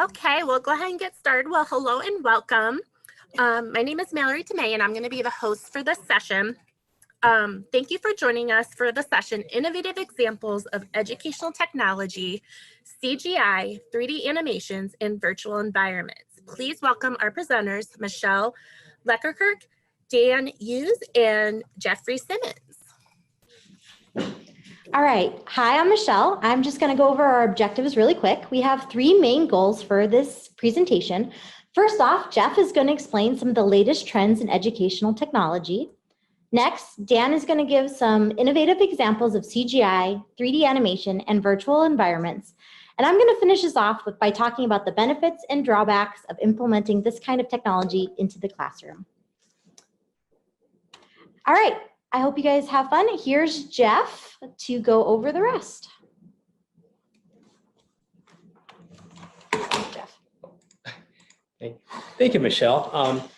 Okay, we'll go ahead and get started. Well, hello and welcome. My name is Mallory Tomei, and I'm going to be the host for this session. Thank you for joining us for the session, Innovative Examples of Educational Technology, CGI, 3D Animations, and Virtual Environments. Please welcome our presenters, Michelle Leckerkirk, Dan Hughes, and Jeffrey Simmons. All right. Hi, I'm Michelle. I'm just going to go over our objectives really quick. We have three main goals for this presentation. First off, Jeff is going to explain some of the latest trends in educational technology. Next, Dan is going to give some innovative examples of CGI, 3D animation, and virtual environments. And I'm going to finish this off by talking about the benefits and drawbacks of implementing this kind of technology into the classroom. All right. I hope you guys have fun. Here's Jeff to go over the rest. Jeff. Thank you, Michelle.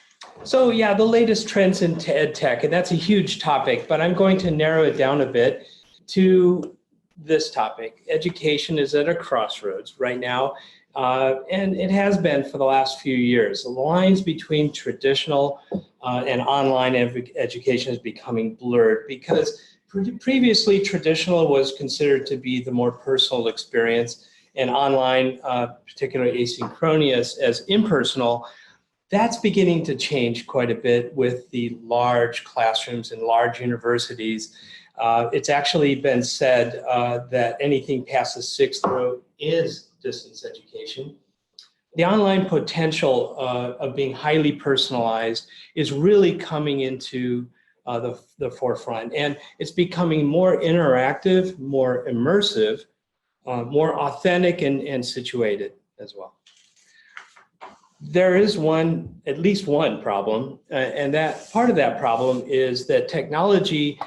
So yeah, the latest trends in EdTech, and that's a huge topic, but I'm going to narrow it down a bit to this topic. Education is at a crossroads right now, and it has been for the last few years. The lines between traditional and online education is becoming blurred because previously traditional was considered to be the more personal experience, and online, particularly asynchronous as impersonal. That's beginning to change quite a bit with the large classrooms and large universities. It's actually been said that anything past the 6th row is distance education. The online potential of being highly personalized is really coming into the forefront, and it's becoming more interactive, more immersive, more authentic and situated as well. There is at least one problem, and that part of that problem is that technology,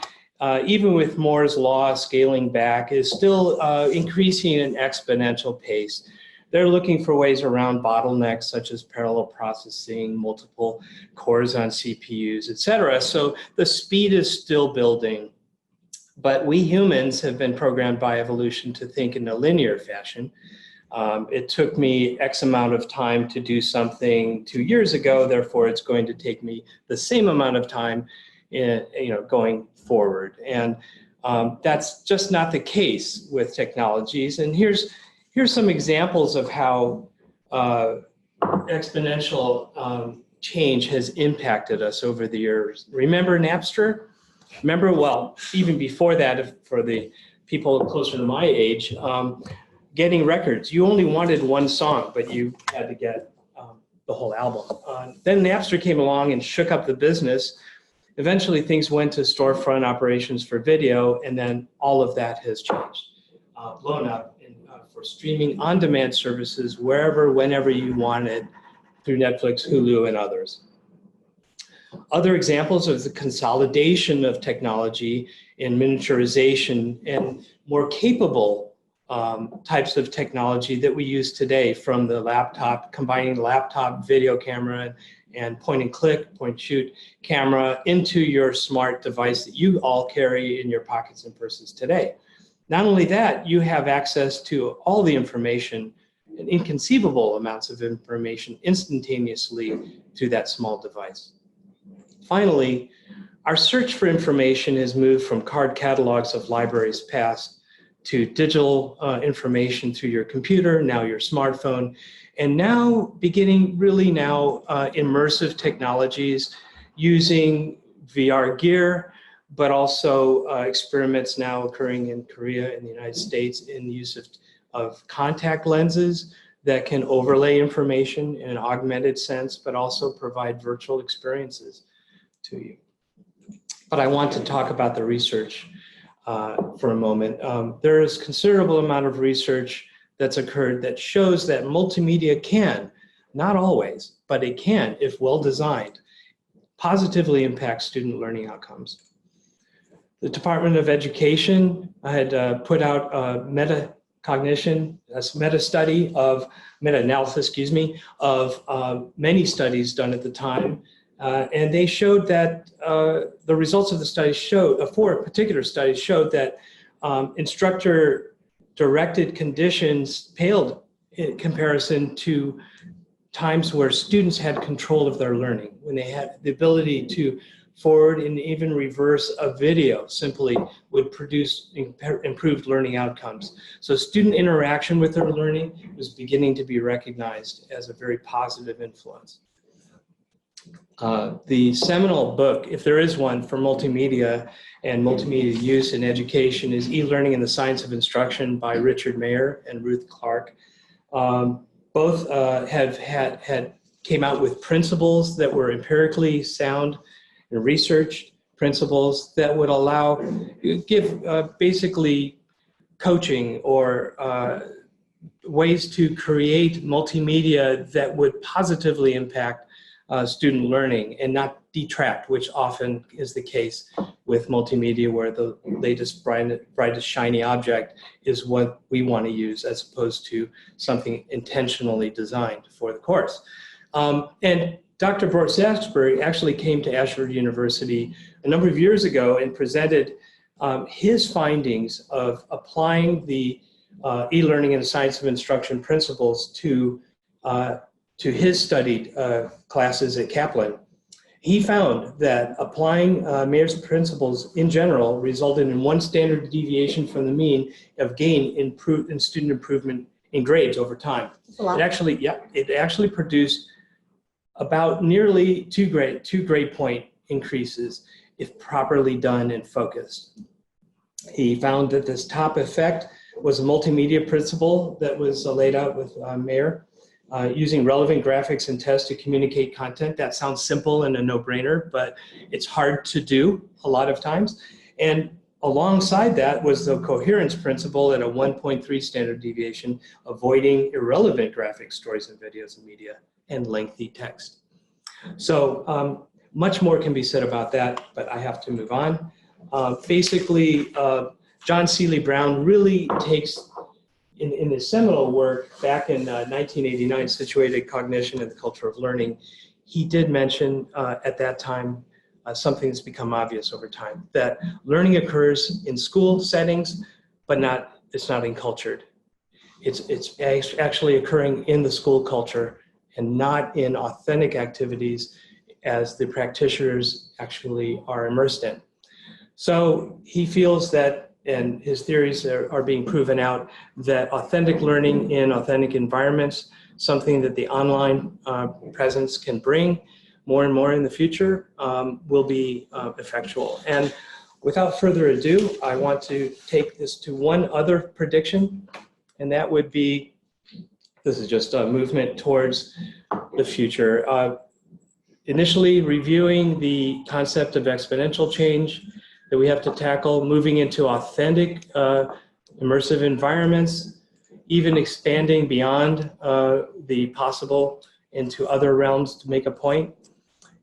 even with Moore's law scaling back, is still increasing at an exponential pace. They're looking for ways around bottlenecks such as parallel processing, multiple cores on CPUs, et cetera. So the speed is still building, but we humans have been programmed by evolution to think in a linear fashion. It took me X amount of time to do something 2 years ago, therefore it's going to take me the same amount of time going forward. And that's just not the case with technologies. And here's some examples of how exponential change has impacted us over the years. Remember Napster? Remember, well, even before that, for the people closer to my age, getting records. You only wanted one song, but you had to get the whole album. Then Napster came along and shook up the business. Eventually, things went to storefront operations for video, and then all of that has changed, blown up for streaming on-demand services wherever, whenever you wanted through Netflix, Hulu, and others. Other examples of the consolidation of technology in miniaturization and more capable types of technology that we use today, from the laptop, combining laptop video camera and point and click, point and shoot camera into your smart device that you all carry in your pockets and purses today. Not only that, you have access to all the information and inconceivable amounts of information instantaneously through that small device. Finally, our search for information has moved from card catalogs of libraries past to digital information through your computer, now your smartphone, and now beginning really now immersive technologies using VR gear, but also experiments now occurring in Korea and the United States in the use of contact lenses that can overlay information in an augmented sense, but also provide virtual experiences to you. But I want to talk about the research for a moment. There is considerable amount of research that's occurred that shows that multimedia can, not always, but it can, if well designed, positively impact student learning outcomes. The Department of Education had put out a meta-analysis, of many studies done at the time, and they showed that the results of the studies showed, 4 particular studies showed that instructor-directed conditions paled in comparison to times where students had control of their learning, when they had the ability to forward and even reverse a video simply would produce improved learning outcomes. So student interaction with their learning was beginning to be recognized as a very positive influence. The seminal book, if there is one, for multimedia and multimedia use in education is E-Learning and the Science of Instruction by Richard Mayer and Ruth Clark. Both came out with principles that were empirically sound and researched principles that would give basically coaching or ways to create multimedia that would positively impact student learning and not detract, which often is the case with multimedia, where the latest, brightest, shiny object is what we want to use as opposed to something intentionally designed for the course. And Dr. Borsaksbury actually came to Ashford University a number of years ago and presented his findings of applying the e-learning and science of instruction principles to his studied classes at Kaplan. He found that applying Mayer's principles in general resulted in 1 standard deviation from the mean of gain in student improvement in grades over time. It actually produced about nearly two grade point increases if properly done and focused. He found that this top effect was a multimedia principle that was laid out with Mayer. Using relevant graphics and tests to communicate content. That sounds simple and a no-brainer, but it's hard to do a lot of times. And alongside that was the coherence principle at a 1.3 standard deviation, avoiding irrelevant graphics, stories, and videos and media, and lengthy text. So much more can be said about that, but I have to move on. Basically, John Seeley Brown really takes in his seminal work back in 1989, Situated Cognition and the Culture of Learning, he did mention at that time something that's become obvious over time, that learning occurs in school settings, but it's not encultured. It's actually occurring in the school culture and not in authentic activities as the practitioners actually are immersed in. So he feels that, and his theories are being proven out, that authentic learning in authentic environments, something that the online presence can bring more and more in the future, will be effectual. And without further ado, I want to take this to one other prediction, and that would be, this is just a movement towards the future. Initially reviewing the concept of exponential change that we have to tackle, moving into authentic, immersive environments, even expanding beyond the possible into other realms to make a point,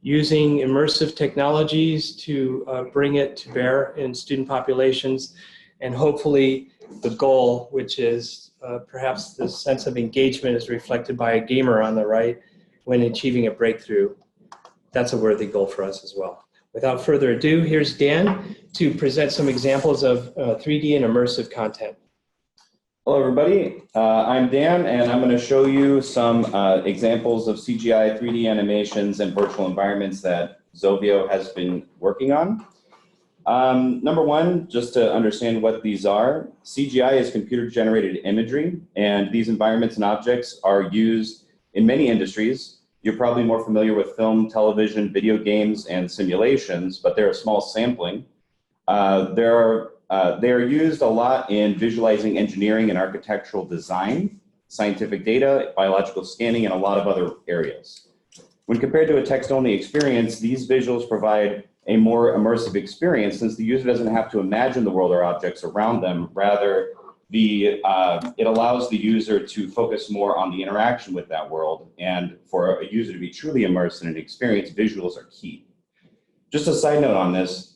using immersive technologies to bring it to bear in student populations, and hopefully the goal, which is perhaps the sense of engagement is reflected by a gamer on the right when achieving a breakthrough. That's a worthy goal for us as well. Without further ado, here's Dan to present some examples of 3D and immersive content. Hello, everybody. I'm Dan, and I'm going to show you some examples of CGI 3D animations and virtual environments that Zovio has been working on. Number one, just to understand what these are, CGI is computer-generated imagery, and these environments and objects are used in many industries. You're probably more familiar with film, television, video games, and simulations, but they're a small sampling. They are used a lot in visualizing engineering and architectural design, scientific data, biological scanning, and a lot of other areas. When compared to a text-only experience, these visuals provide a more immersive experience since the user doesn't have to imagine the world or objects around them. Rather, it allows the user to focus more on the interaction with that world, and for a user to be truly immersed in an experience, visuals are key. Just a side note on this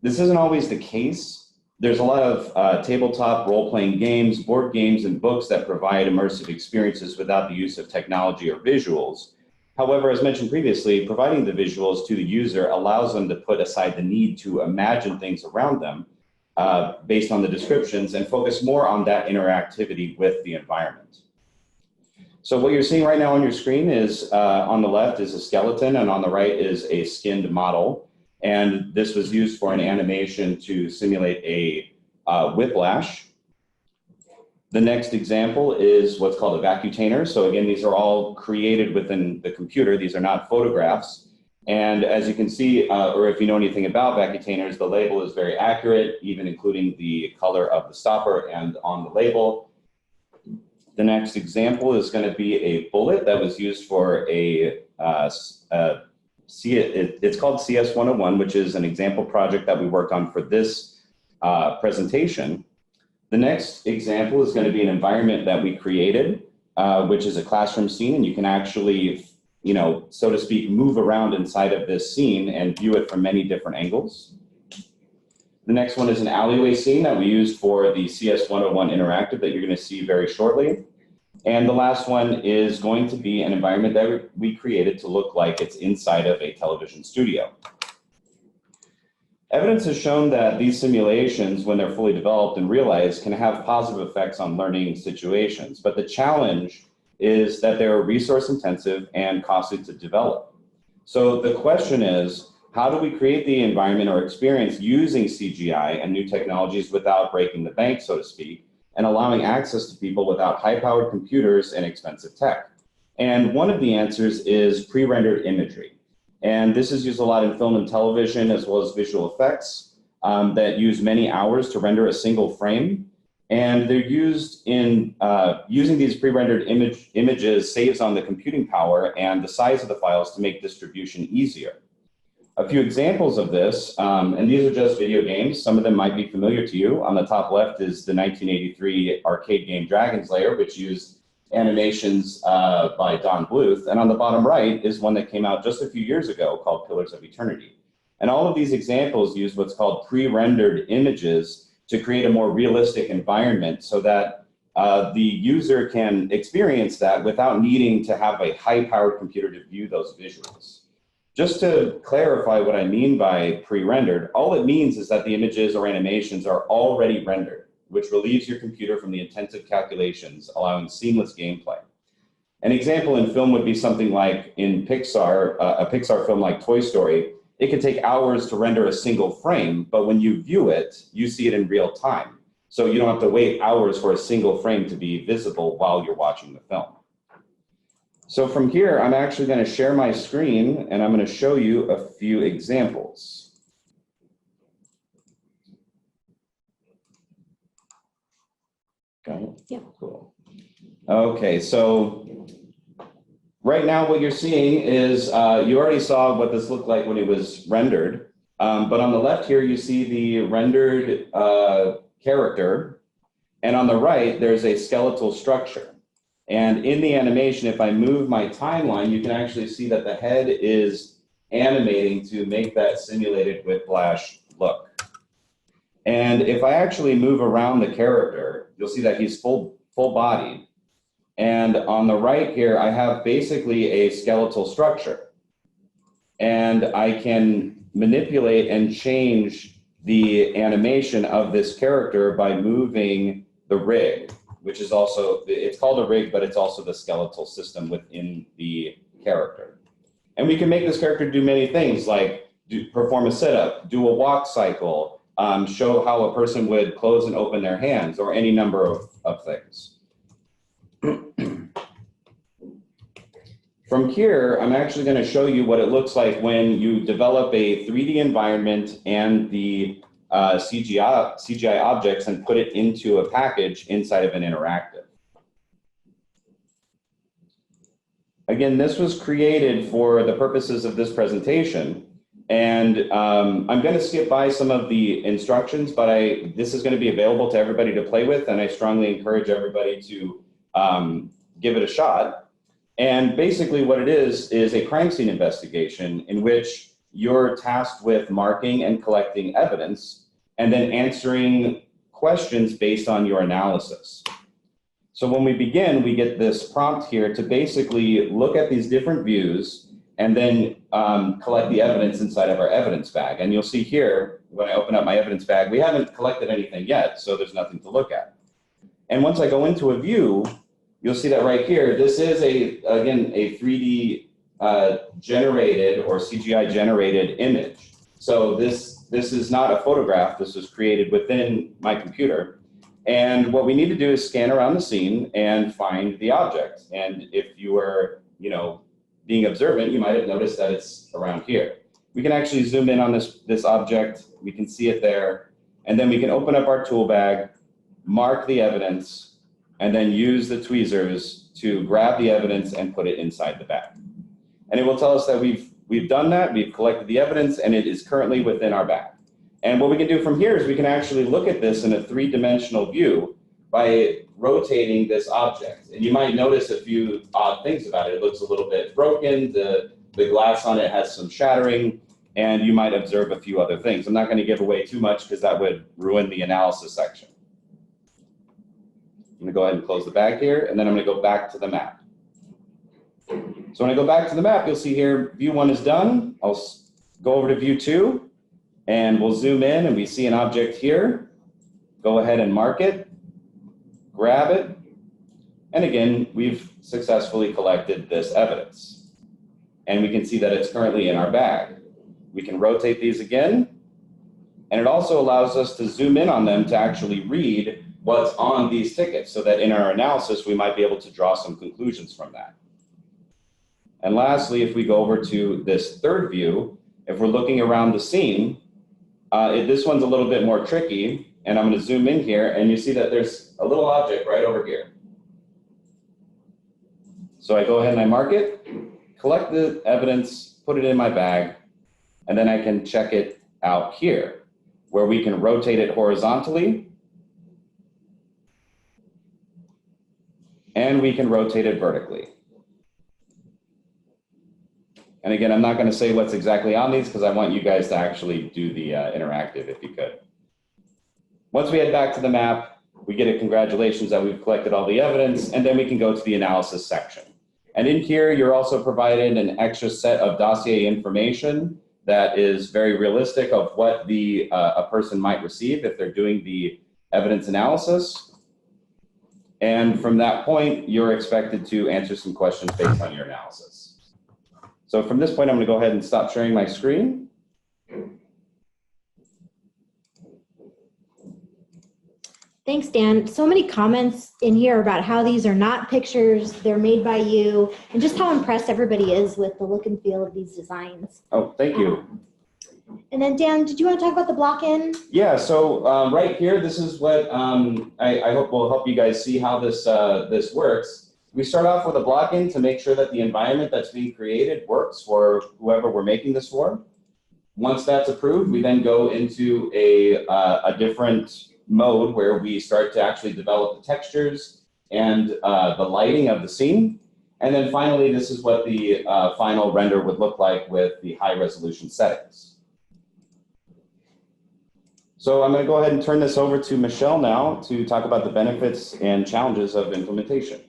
isn't always the case. There's a lot of tabletop role-playing games, board games, and books that provide immersive experiences without the use of technology or visuals. However, as mentioned previously, providing the visuals to the user allows them to put aside the need to imagine things around them based on the descriptions and focus more on that interactivity with the environment. So what you're seeing right now on your screen is, on the left is a skeleton and on the right is a skinned model. And this was used for an animation to simulate a whiplash. The next example is what's called a vacutainer. So again, these are all created within the computer. These are not photographs. And as you can see, or if you know anything about vacutainers, the label is very accurate, even including the color of the stopper and on the label. The next example is going to be a bullet that was used for it's called CS101, which is an example project that we worked on for this presentation. The next example is going to be an environment that we created, which is a classroom scene, and you can actually, so to speak, move around inside of this scene and view it from many different angles. The next one is an alleyway scene that we used for the CS101 interactive that you're going to see very shortly. And the last one is going to be an environment that we created to look like it's inside of a television studio. Evidence has shown that these simulations, when they're fully developed and realized, can have positive effects on learning situations. But the challenge is that they're resource intensive and costly to develop. So the question is, how do we create the environment or experience using CGI and new technologies without breaking the bank, so to speak, and allowing access to people without high-powered computers and expensive tech? And one of the answers is pre-rendered imagery. And this is used a lot in film and television, as well as visual effects that use many hours to render a single frame. And they're used in, using these pre-rendered images saves on the computing power and the size of the files to make distribution easier. A few examples of this, and these are just video games. Some of them might be familiar to you. On the top left is the 1983 arcade game Dragon's Lair, which used animations by Don Bluth. And on the bottom right is one that came out just a few years ago called Pillars of Eternity. And all of these examples use what's called pre-rendered images to create a more realistic environment so that the user can experience that without needing to have a high-powered computer to view those visuals. Just to clarify what I mean by pre-rendered, all it means is that the images or animations are already rendered, which relieves your computer from the intensive calculations, allowing seamless gameplay. An example in film would be something like in Pixar, a Pixar film like Toy Story. It can take hours to render a single frame, but when you view it, you see it in real time. So you don't have to wait hours for a single frame to be visible while you're watching the film. So from here, I'm actually going to share my screen and I'm going to show you a few examples. Got it? Yeah. Cool. Okay, so right now what you're seeing is you already saw what this looked like when it was rendered. But on the left here, you see the rendered character. And on the right, there's a skeletal structure. And in the animation, if I move my timeline, you can actually see that the head is animating to make that simulated whiplash look. And if I actually move around the character, you'll see that he's full-bodied. And on the right here, I have basically a skeletal structure. And I can manipulate and change the animation of this character by moving the rig, which is also, it's called a rig, but it's also the skeletal system within the character. And we can make this character do many things, like perform a sit-up, do a walk cycle, show how a person would close and open their hands, or any number of things. From here, I'm actually going to show you what it looks like when you develop a 3D environment and the CGI objects and put it into a package inside of an interactive. Again, this was created for the purposes of this presentation. And I'm going to skip by some of the instructions, but this is going to be available to everybody to play with, and I strongly encourage everybody to give it a shot. And basically what it is a crime scene investigation in which you're tasked with marking and collecting evidence and then answering questions based on your analysis. So when we begin, we get this prompt here to basically look at these different views and then collect the evidence inside of our evidence bag. And you'll see here, when I open up my evidence bag, we haven't collected anything yet, so there's nothing to look at. And once I go into a view, you'll see that right here. This is again, a 3D generated or CGI generated image. So this is not a photograph. This was created within my computer. And what we need to do is scan around the scene and find the object. And if you were, being observant, you might have noticed that it's around here. We can actually zoom in on this object. We can see it there. And then we can open up our tool bag, mark the evidence, and then use the tweezers to grab the evidence and put it inside the bag. And it will tell us that we've done that, we've collected the evidence, and it is currently within our bag. And what we can do from here is we can actually look at this in a three-dimensional view by rotating this object. And you might notice a few odd things about it. It looks a little bit broken, the glass on it has some shattering, and you might observe a few other things. I'm not going to give away too much because that would ruin the analysis section. I'm going to go ahead and close the bag here, and then I'm going to go back to the map. So when I go back to the map, you'll see here, view 1 is done. I'll go over to view 2, and we'll zoom in, and we see an object here. Go ahead and mark it, grab it, and again, we've successfully collected this evidence. And we can see that it's currently in our bag. We can rotate these again, and it also allows us to zoom in on them to actually read what's on these tickets so that in our analysis, we might be able to draw some conclusions from that. And lastly, if we go over to this third view, if we're looking around the scene, this one's a little bit more tricky, and I'm going to zoom in here, and you see that there's a little object right over here. So I go ahead and I mark it, collect the evidence, put it in my bag, and then I can check it out here, where we can rotate it horizontally, and we can rotate it vertically. And again, I'm not going to say what's exactly on these because I want you guys to actually do the interactive if you could. Once we head back to the map, we get a congratulations that we've collected all the evidence, and then we can go to the analysis section. And in here, you're also provided an extra set of dossier information that is very realistic of what a person might receive if they're doing the evidence analysis. And from that point, you're expected to answer some questions based on your analysis. So from this point, I'm going to go ahead and stop sharing my screen. Thanks, Dan. So many comments in here about how these are not pictures, they're made by you, and just how impressed everybody is with the look and feel of these designs. Oh, thank you. And then Dan, did you want to talk about the block-in? Yeah, so right here, this is what I hope will help you guys see how this works. We start off with a block-in to make sure that the environment that's being created works for whoever we're making this for. Once that's approved, we then go into a different mode where we start to actually develop the textures and the lighting of the scene. And then finally, this is what the final render would look like with the high resolution settings. So I'm going to go ahead and turn this over to Michelle now to talk about the benefits and challenges of implementation.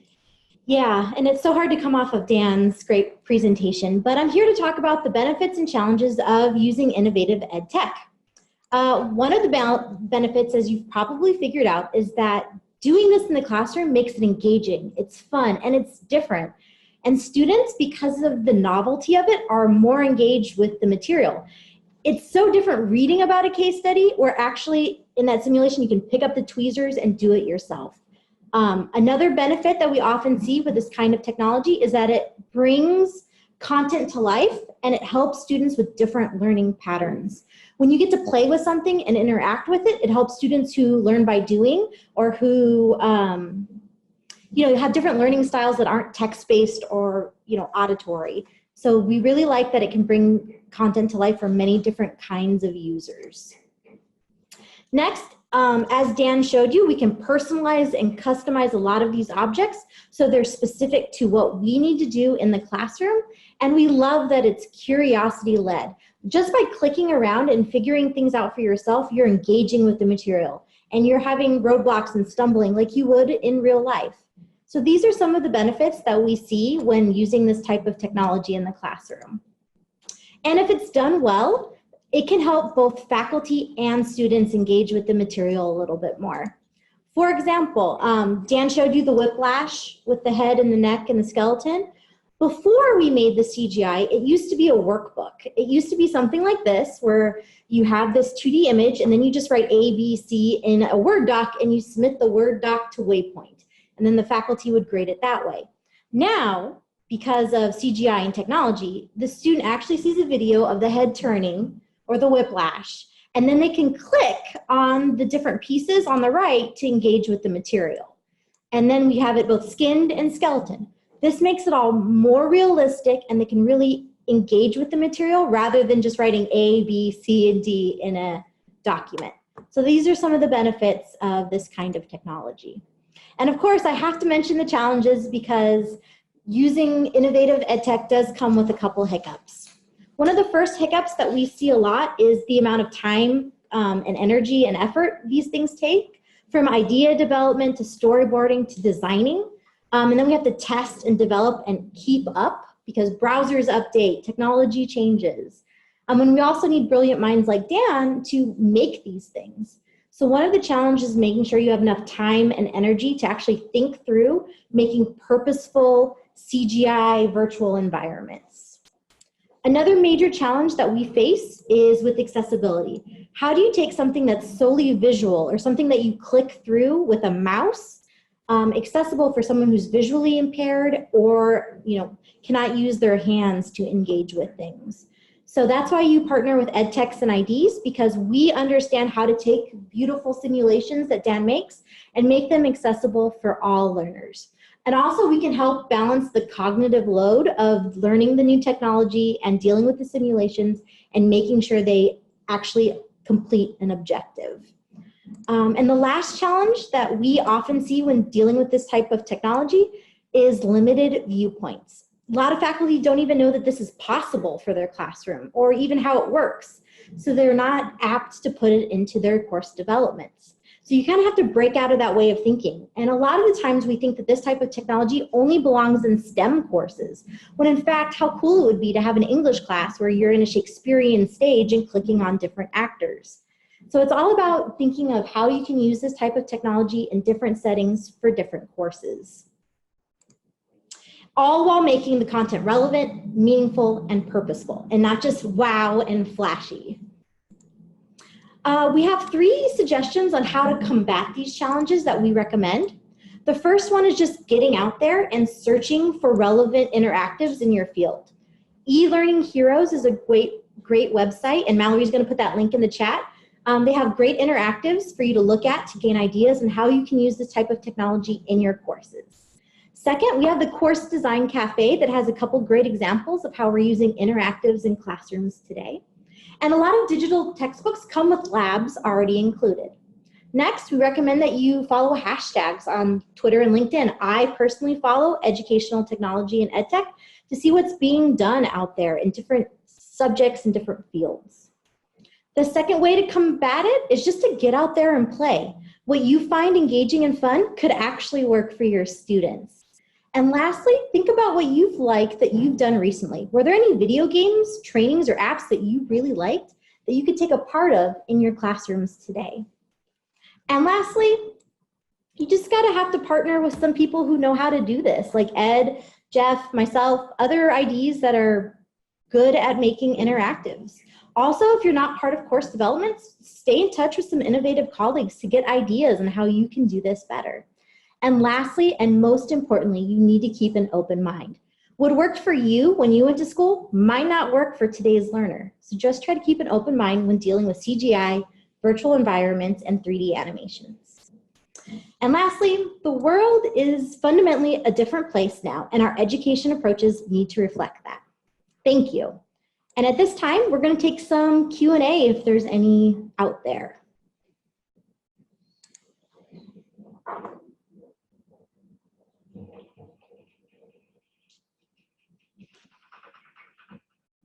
Yeah, and it's so hard to come off of Dan's great presentation, but I'm here to talk about the benefits and challenges of using innovative ed tech. One of the benefits, as you've probably figured out, is that doing this in the classroom makes it engaging, it's fun, and it's different. And students, because of the novelty of it, are more engaged with the material. It's so different reading about a case study, or actually in that simulation, you can pick up the tweezers and do it yourself. Another benefit that we often see with this kind of technology is that it brings content to life and it helps students with different learning patterns. When you get to play with something and interact with it, it helps students who learn by doing or who have different learning styles that aren't text-based or auditory. So we really like that it can bring content to life for many different kinds of users. Next, as Dan showed you, we can personalize and customize a lot of these objects so they're specific to what we need to do in the classroom. And we love that it's curiosity-led. Just by clicking around and figuring things out for yourself, you're engaging with the material and you're having roadblocks and stumbling like you would in real life. So these are some of the benefits that we see when using this type of technology in the classroom. And if it's done well, it can help both faculty and students engage with the material a little bit more. For example, Dan showed you the whiplash with the head and the neck and the skeleton. Before we made the CGI, it used to be a workbook. It used to be something like this, where you have this 2D image and then you just write A, B, C in a Word doc and you submit the Word doc to Waypoint. And then the faculty would grade it that way. Now, because of CGI and technology, the student actually sees a video of the head turning or the whiplash, and then they can click on the different pieces on the right to engage with the material. And then we have it both skinned and skeleton. This makes it all more realistic, and they can really engage with the material rather than just writing A, B, C, and D in a document. So these are some of the benefits of this kind of technology. And of course, I have to mention the challenges, because using innovative EdTech does come with a couple hiccups. One of the first hiccups that we see a lot is the amount of time and energy and effort these things take, from idea development to storyboarding to designing. And then we have to test and develop and keep up, because browsers update, technology changes. And we also need brilliant minds like Dan to make these things. So one of the challenges is making sure you have enough time and energy to actually think through making purposeful CGI virtual environments. Another major challenge that we face is with accessibility. How do you take something that's solely visual, or something that you click through with a mouse, accessible for someone who's visually impaired or cannot use their hands to engage with things? So that's why you partner with EdTechs and IDs, because we understand how to take beautiful simulations that Dan makes and make them accessible for all learners. And also we can help balance the cognitive load of learning the new technology and dealing with the simulations and making sure they actually complete an objective. And the last challenge that we often see when dealing with this type of technology is limited viewpoints. A lot of faculty don't even know that this is possible for their classroom, or even how it works. So they're not apt to put it into their course developments. So you kind of have to break out of that way of thinking. And a lot of the times we think that this type of technology only belongs in STEM courses, when in fact, how cool it would be to have an English class where you're in a Shakespearean stage and clicking on different actors. So it's all about thinking of how you can use this type of technology in different settings for different courses, all while making the content relevant, meaningful, and purposeful, and not just wow and flashy. We have 3 suggestions on how to combat these challenges that we recommend. The first one is just getting out there and searching for relevant interactives in your field. eLearning Heroes is a great website, and Mallory's going to put that link in the chat. They have great interactives for you to look at to gain ideas on how you can use this type of technology in your courses. Second, we have the Course Design Cafe that has a couple great examples of how we're using interactives in classrooms today. And a lot of digital textbooks come with labs already included. Next, we recommend that you follow hashtags on Twitter and LinkedIn. I personally follow educational technology and EdTech to see what's being done out there in different subjects and different fields. The second way to combat it is just to get out there and play. What you find engaging and fun could actually work for your students. And lastly, think about what you've liked that you've done recently. Were there any video games, trainings, or apps that you really liked that you could take a part of in your classrooms today? And lastly, you just gotta have to partner with some people who know how to do this, like Ed, Jeff, myself, other IDs that are good at making interactives. Also, if you're not part of course development, stay in touch with some innovative colleagues to get ideas on how you can do this better. And lastly, and most importantly, you need to keep an open mind. What worked for you when you went to school might not work for today's learner. So just try to keep an open mind when dealing with CGI, virtual environments, and 3D animations. And lastly, the world is fundamentally a different place now, and our education approaches need to reflect that. Thank you. And at this time, we're going to take some Q&A if there's any out there.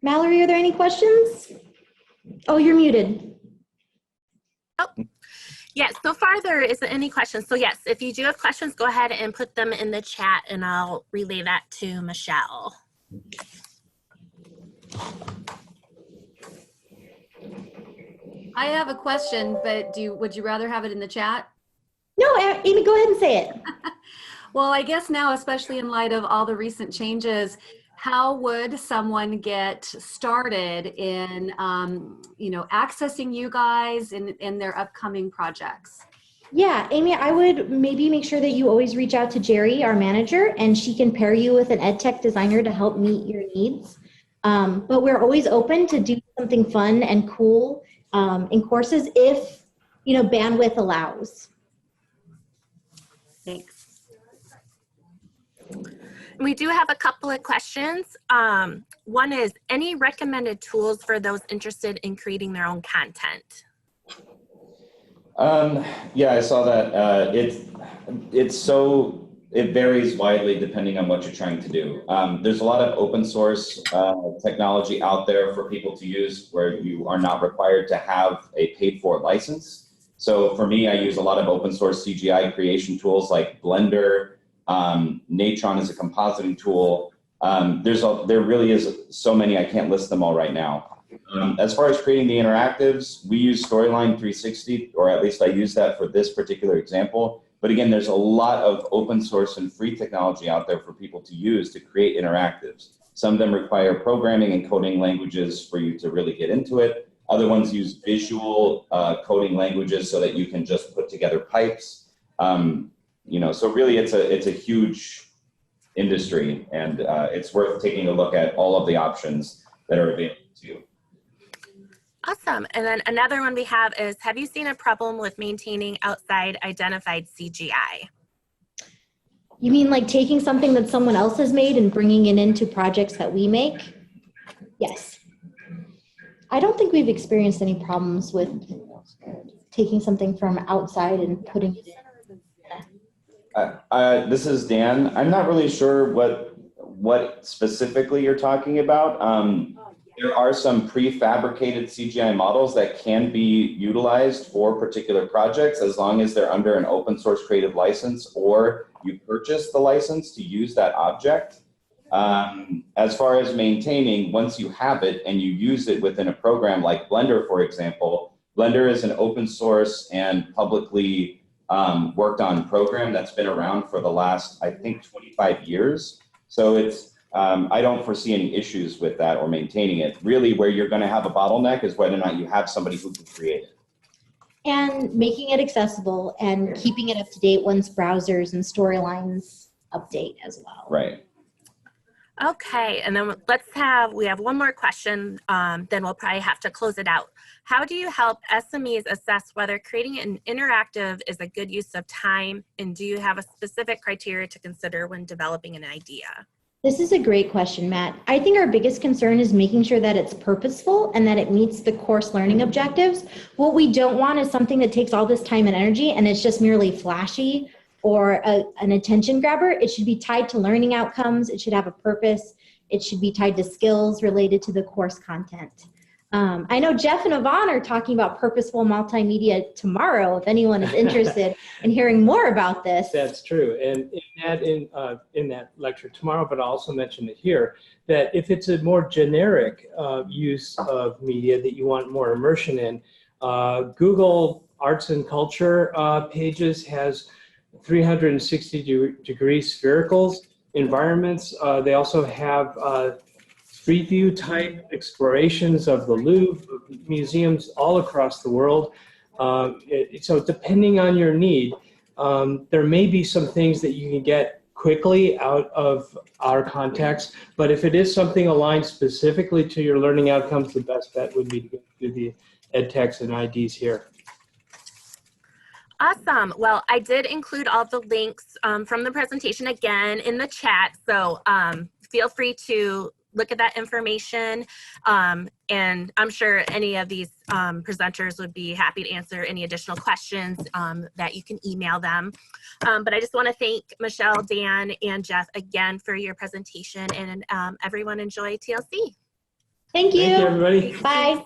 Mallory, are there any questions? Oh, you're muted. Oh, yes, so far there isn't any questions. So yes, if you do have questions, go ahead and put them in the chat and I'll relay that to Michelle. I have a question, but would you rather have it in the chat? No, Amy, go ahead and say it. Well, I guess now, especially in light of all the recent changes, how would someone get started in, accessing you guys in their upcoming projects? Yeah, Amy, I would maybe make sure that you always reach out to Jerry, our manager, and she can pair you with an EdTech designer to help meet your needs. But we're always open to do something fun and cool in courses if, bandwidth allows. Thanks. We do have a couple of questions. One is, any recommended tools for those interested in creating their own content? Yeah, I saw that. It varies widely depending on what you're trying to do. There's a lot of open source technology out there for people to use where you are not required to have a paid for license. So for me, I use a lot of open source CGI creation tools like Blender. Natron is a compositing tool. There really is so many, I can't list them all right now. As far as creating the interactives, we use Storyline360, or at least I use that for this particular example. But again, there's a lot of open source and free technology out there for people to use to create interactives. Some of them require programming and coding languages for you to really get into it. Other ones use visual coding languages so that you can just put together pipes. So really it's a huge industry, and it's worth taking a look at all of the options that are available to you. Awesome. And then another one we have is, have you seen a problem with maintaining outside identified CGI? You mean like taking something that someone else has made and bringing it into projects that we make? Yes. I don't think we've experienced any problems with taking something from outside and putting it in. This is Dan. I'm not really sure what specifically you're talking about. There are some prefabricated CGI models that can be utilized for particular projects as long as they're under an open source creative license or you purchase the license to use that object. As far as maintaining, once you have it and you use it within a program like Blender, for example, Blender is an open source and publicly worked on program that's been around for the last, I think, 25 years. So I don't foresee any issues with that or maintaining it. Really, where you're going to have a bottleneck is whether or not you have somebody who can create it. And making it accessible and keeping it up to date once browsers and storylines update as well. Right. Okay, and then we have one more question, then we'll probably have to close it out. How do you help SMEs assess whether creating an interactive is a good use of time, and do you have a specific criteria to consider when developing an idea? This is a great question, Matt. I think our biggest concern is making sure that it's purposeful and that it meets the course learning objectives. What we don't want is something that takes all this time and energy and it's just merely flashy or an attention grabber. It should be tied to learning outcomes. It should have a purpose. It should be tied to skills related to the course content. I know Jeff and Yvonne are talking about purposeful multimedia tomorrow, if anyone is interested in hearing more about this. That's true. And in that lecture tomorrow, but I'll also mention it here, that if it's a more generic use of media that you want more immersion in, Google Arts and Culture pages has 360-degree sphericals environments. They also have street view type explorations of the Louvre, museums all across the world. So depending on your need, there may be some things that you can get quickly out of our context, but if it is something aligned specifically to your learning outcomes, the best bet would be to go through the EdTechs and IDs here. Awesome. Well, I did include all the links from the presentation again in the chat, so feel free to look at that information, and I'm sure any of these presenters would be happy to answer any additional questions that you can email them. But I just want to thank Michelle, Dan, and Jeff again for your presentation, and everyone enjoy TLC. Thank you. Thank you, everybody. Bye.